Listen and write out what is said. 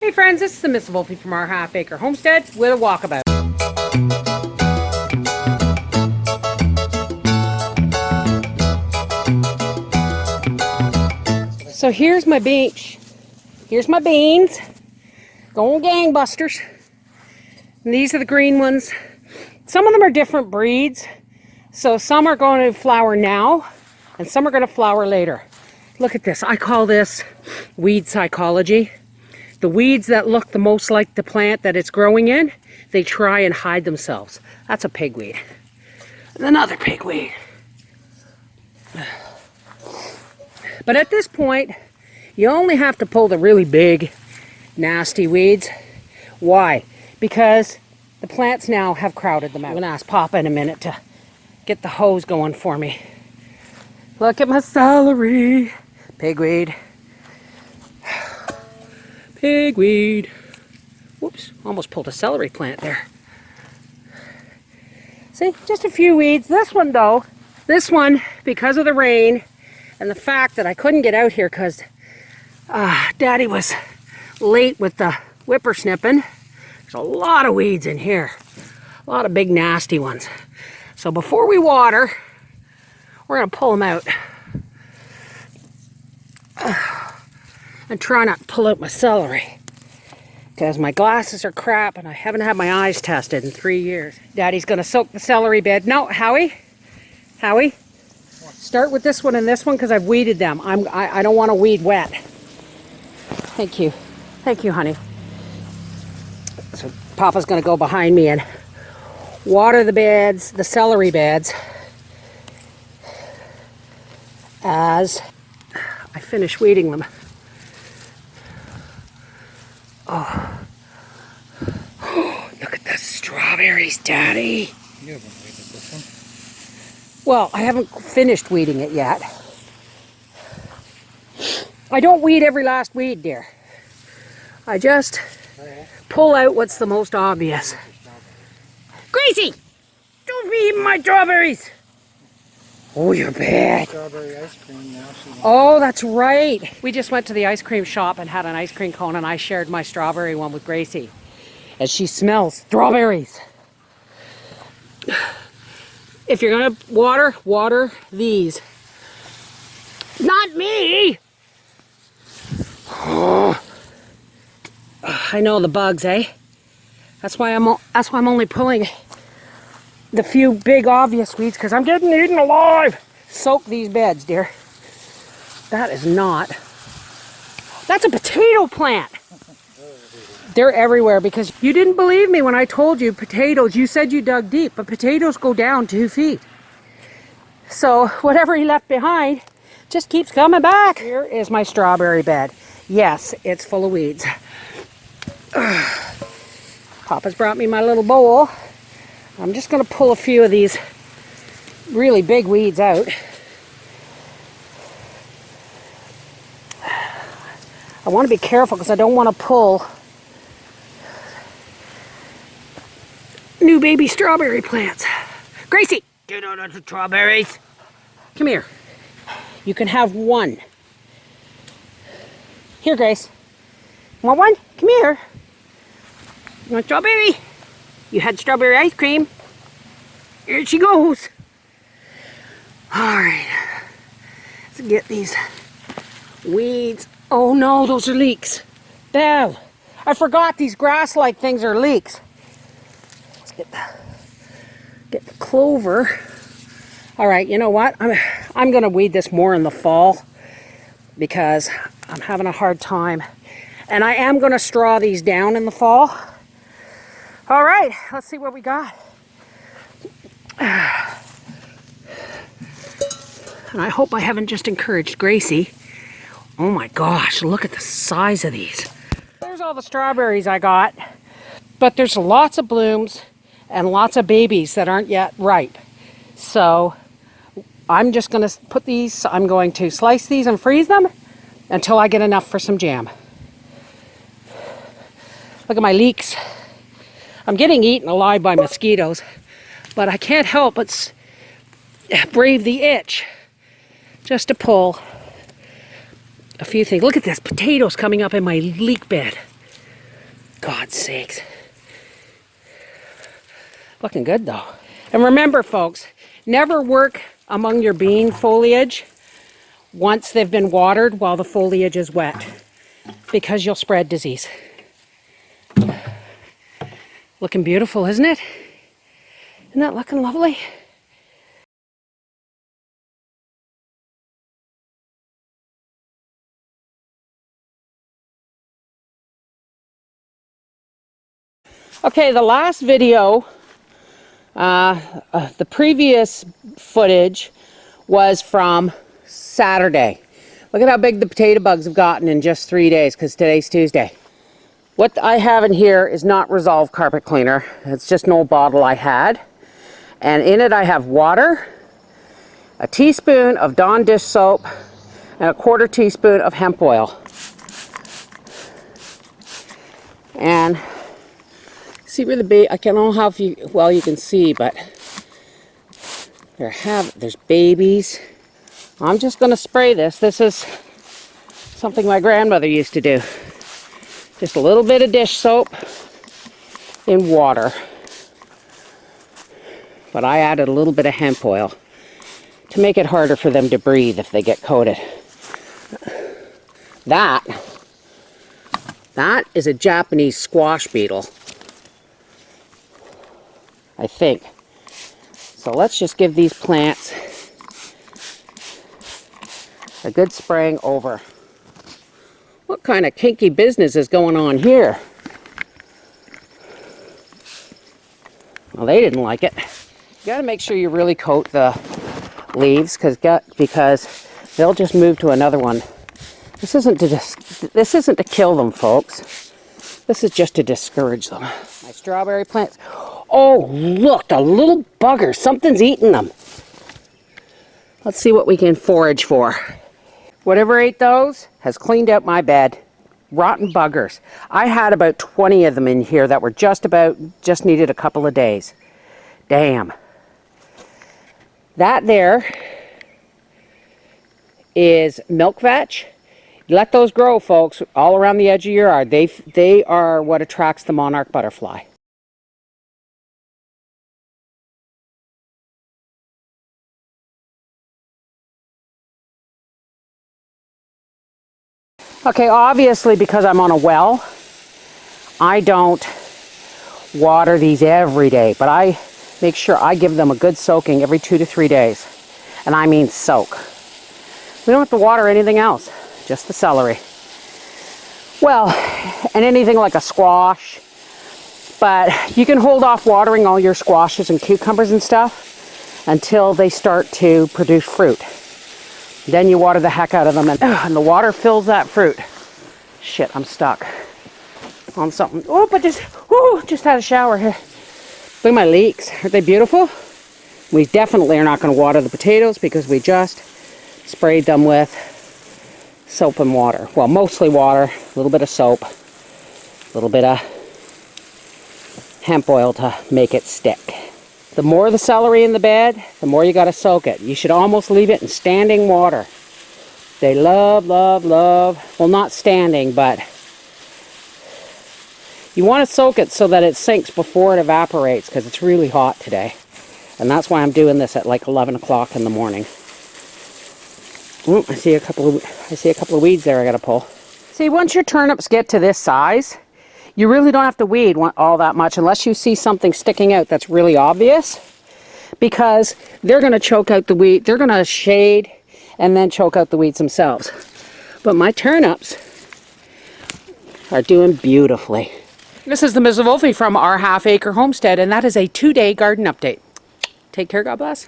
Hey friends, this is the Miss Wolfie from our Half Acre Homestead with a walkabout. So here's my beach. Here's my beans. Going gangbusters. And these are the green ones. Some of them are different breeds. So some are going to flower now and some are going to flower later. Look at this. I call this weed psychology. The weeds that look the most like the plant that it's growing in, they try and hide themselves. That's a pigweed. And another pigweed. But at this point, you only have to pull the really big, nasty weeds. Why? Because the plants now have crowded them out. I'm going to ask Papa in a minute to get the hose going for me. Look at my celery. Pigweed. Pigweed. Whoops, almost pulled a celery plant there. See, just a few weeds. This one though, because of the rain and the fact that I couldn't get out here because Daddy was late with the whippersnipping. There's a lot of weeds in here. A lot of big nasty ones. So before we water, we're gonna pull them out. And try not to pull out my celery because my glasses are crap and I haven't had my eyes tested in 3 years. Daddy's gonna soak the celery bed. No, Howie, start with this one and this one because I've weeded them. I don't want to weed wet. Thank you, honey. So Papa's gonna go behind me and water the beds, the celery beds, as I finish weeding them. Oh. Look at the strawberries, Daddy. You haven't weeded this one. Well, I haven't finished weeding it yet. I don't weed every last weed, dear. I just pull out what's the most obvious. Gracie! Don't be eating my strawberries! Oh, you're bad. Strawberry ice cream now. Oh, that's right. We just went to the ice cream shop and had an ice cream cone and I shared my strawberry one with Gracie. And she smells strawberries. If you're gonna water these. Not me! Oh. I know the bugs, eh? That's why I'm only pulling the few big obvious weeds because I'm getting eaten alive. Soak these beds, dear. That is not. That's a potato plant. They're everywhere because you didn't believe me when I told you potatoes. You said you dug deep, but potatoes go down 2 feet. So whatever he left behind just keeps coming back. Here is my strawberry bed. Yes, it's full of weeds. Papa's brought me my little bowl. I'm just going to pull a few of these really big weeds out. I want to be careful because I don't want to pull new baby strawberry plants. Gracie, get out of the strawberries. Come here. You can have one. Here, Grace. Want one? Come here. You want strawberry? You had strawberry ice cream. Here she goes. All right. Let's get these weeds. Oh no, those are leeks. Bev, I forgot these grass-like things are leeks. Let's get the clover. All right, you know what? I'm gonna weed this more in the fall because I'm having a hard time. And I am gonna straw these down in the fall. All right, let's see what we got. And I hope I haven't just encouraged Gracie. Oh my gosh, look at the size of these. There's all the strawberries I got, but there's lots of blooms and lots of babies that aren't yet ripe. So I'm just gonna put these, I'm going to slice these and freeze them until I get enough for some jam. Look at my leeks. I'm getting eaten alive by mosquitoes, but I can't help but brave the itch just to pull a few things. Look at this, potatoes coming up in my leek bed. God's sakes. Looking good though. And remember folks, never work among your bean foliage once they've been watered while the foliage is wet, because you'll spread disease. Looking beautiful, isn't it? Isn't that looking lovely? Okay, the last video, the previous footage was from Saturday. Look at how big the potato bugs have gotten in just 3 days, because today's Tuesday. What I have in here is not Resolve carpet cleaner. It's just an old bottle I had. And in it I have water, a teaspoon of Dawn dish soap, and a 1/4 teaspoon of hemp oil. And see where I don't know how well you can see, but there's babies. I'm just going to spray this. This is something my grandmother used to do. Just a little bit of dish soap in water. But I added a little bit of hemp oil to make it harder for them to breathe if they get coated. That is a Japanese squash beetle, I think. So let's just give these plants a good spraying over. What kind of kinky business is going on here? Well, they didn't like it. You got to make sure you really coat the leaves because they'll just move to another one. This isn't to kill them, folks. This is just to discourage them. My strawberry plants. Oh, look, a little bugger. Something's eating them. Let's see what we can forage for. Whatever ate those has cleaned out my bed. Rotten buggers. I had about 20 of them in here that were just needed a couple of days. Damn. That there is milk vetch. Let those grow, folks, all around the edge of your yard. They are what attracts the monarch butterfly. Okay, obviously because I'm on a well, I don't water these every day, but I make sure I give them a good soaking every 2 to 3 days. And I mean soak. We don't have to water anything else, just the celery. Well, and anything like a squash, but you can hold off watering all your squashes and cucumbers and stuff until they start to produce fruit. Then you water the heck out of them, and the water fills that fruit. Shit, I'm stuck on something. Oh, but just had a shower here. Look at my leeks. Aren't they beautiful? We definitely are not going to water the potatoes because we just sprayed them with soap and water. Well, mostly water, a little bit of soap, a little bit of hemp oil to make it stick. The more the celery in the bed, the more you got to soak it. You should almost leave it in standing water. They love, well, not standing, but you want to soak it so that it sinks before it evaporates because it's really hot today. And that's why I'm doing this at like 11 o'clock in the morning. Ooh, I see a couple of weeds there I got to pull. See, once your turnips get to this size, you really don't have to weed all that much unless you see something sticking out that's really obvious, because they're going to choke out the weed. They're going to shade and then choke out the weeds themselves. But my turnips are doing beautifully. This is the Mrs. Wolfie from our half-acre homestead, and that is a 2-day garden update. Take care, God bless.